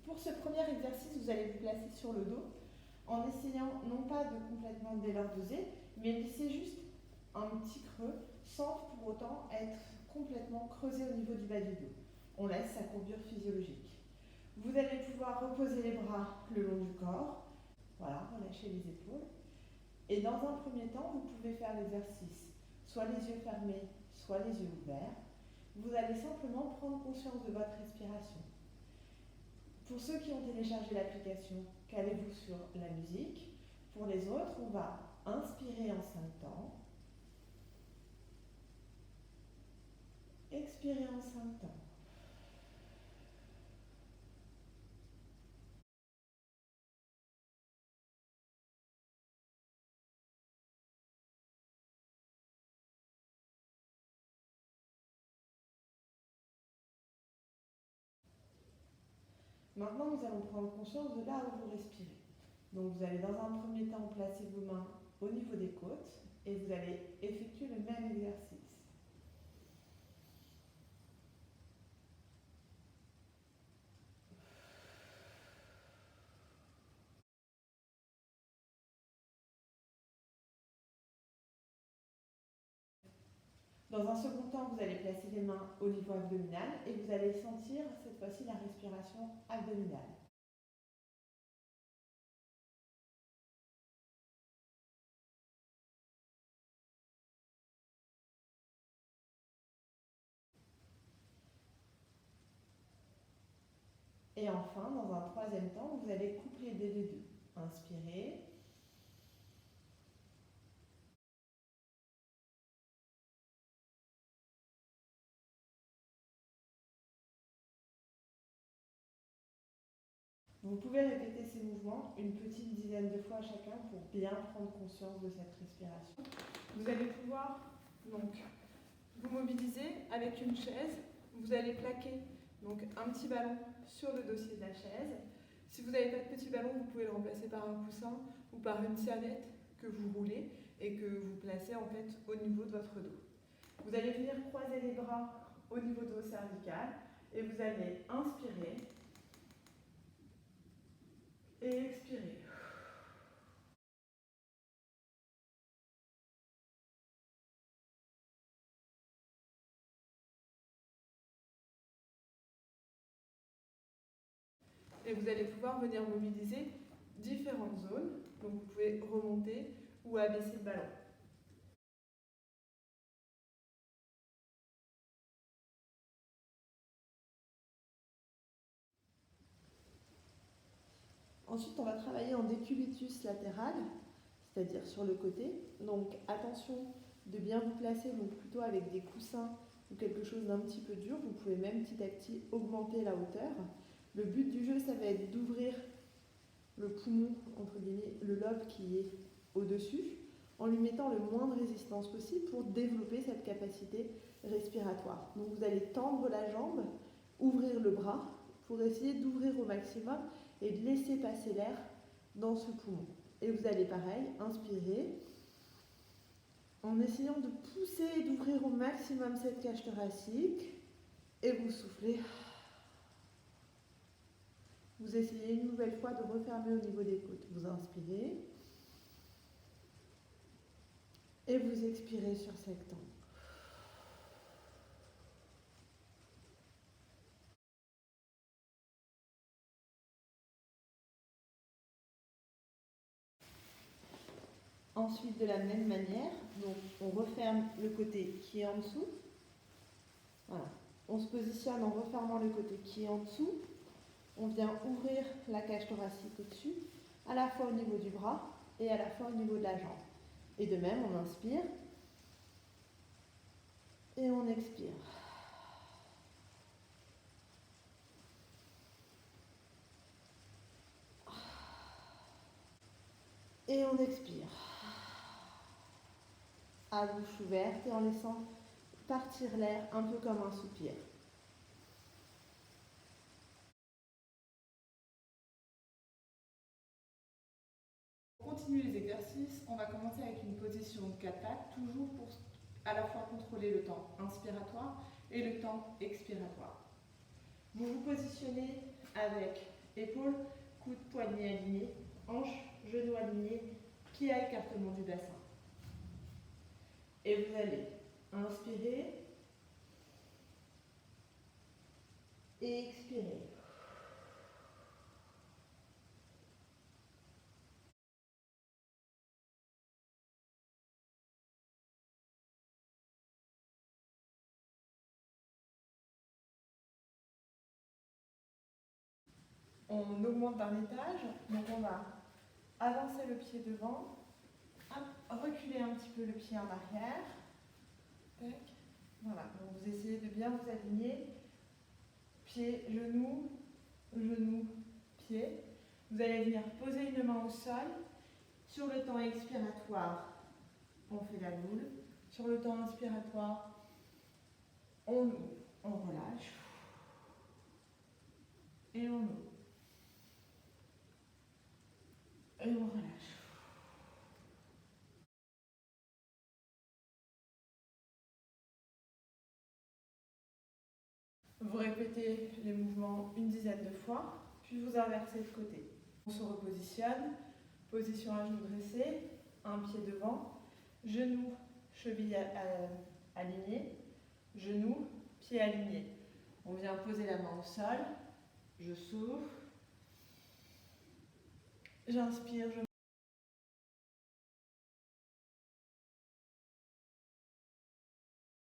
Pour ce premier exercice, vous allez vous placer sur le dos en essayant non pas de complètement délordoser, mais laisser juste un petit creux sans pour autant être complètement creusé au niveau du bas du dos. On laisse sa courbure physiologique. Vous allez pouvoir reposer les bras le long du corps. Voilà, relâchez les épaules. Et dans un premier temps, vous pouvez faire l'exercice soit les yeux fermés, soit les yeux ouverts. Vous allez simplement prendre conscience de votre respiration. Pour ceux qui ont téléchargé l'application, calez-vous sur la musique. Pour les autres, on va inspirer en 5 temps, expirer en 5 temps. Maintenant, nous allons prendre conscience de là où vous respirez. Donc, vous allez dans un premier temps placer vos mains au niveau des côtes et vous allez effectuer le même exercice. Dans un second temps, vous allez placer les mains au niveau abdominal et vous allez sentir cette fois-ci la respiration abdominale. Et enfin, dans un troisième temps, vous allez coupler les deux. Inspirez. Vous pouvez répéter ces mouvements une petite dizaine de fois chacun pour bien prendre conscience de cette respiration. Vous allez pouvoir donc vous mobiliser avec une chaise. Vous allez plaquer donc un petit ballon sur le dossier de la chaise. Si vous n'avez pas de petit ballon, vous pouvez le remplacer par un coussin ou par une serviette que vous roulez et que vous placez en fait au niveau de votre dos. Vous allez venir croiser les bras au niveau de vos cervicales et vous allez inspirer et expirer. Et vous allez pouvoir venir mobiliser différentes zones. Donc vous pouvez remonter ou abaisser le ballon. Ensuite, on va travailler en décubitus latéral, c'est-à-dire sur le côté. Donc attention de bien vous placer, donc plutôt avec des coussins ou quelque chose d'un petit peu dur. Vous pouvez même petit à petit augmenter la hauteur. Le but du jeu, ça va être d'ouvrir le poumon, entre guillemets, le lobe qui est au-dessus, en lui mettant le moins de résistance possible pour développer cette capacité respiratoire. Donc vous allez tendre la jambe, ouvrir le bras pour essayer d'ouvrir au maximum et de laisser passer l'air dans ce poumon. Et vous allez pareil, inspirer, en essayant de pousser et d'ouvrir au maximum cette cage thoracique, et vous soufflez. Vous essayez une nouvelle fois de refermer au niveau des côtes. Vous inspirez et vous expirez sur septembre. Ensuite, de la même manière, donc on referme le côté qui est en dessous. Voilà. On se positionne en refermant le côté qui est en dessous. On vient ouvrir la cage thoracique au-dessus, à la fois au niveau du bras et à la fois au niveau de la jambe. Et de même, on inspire et on expire. Et on expire. À bouche ouverte et en laissant partir l'air un peu comme un soupir. Pour continuer les exercices, on va commencer avec une position de 4 pattes, toujours pour à la fois contrôler le temps inspiratoire et le temps expiratoire. Vous vous positionnez avec épaules, coude, poignet aligné, hanches, genoux alignés, pieds à écartement du bassin. Et vous allez inspirer et expirer. On augmente d'un étage, donc on va avancer le pied devant, reculer un petit peu le pied en arrière. Tac. Voilà, donc vous essayez de bien vous aligner. Pied, genou, genou, pied. Vous allez venir poser une main au sol. Sur le temps expiratoire, on fait la boule. Sur le temps inspiratoire, on ouvre, on relâche. Et on ouvre. Et on relâche. Vous répétez les mouvements une dizaine de fois, puis vous inversez de côté. On se repositionne, position à genoux dressés, un pied devant, genou, cheville alignée, genou, pied aligné. On vient poser la main au sol, je souffle, j'inspire, je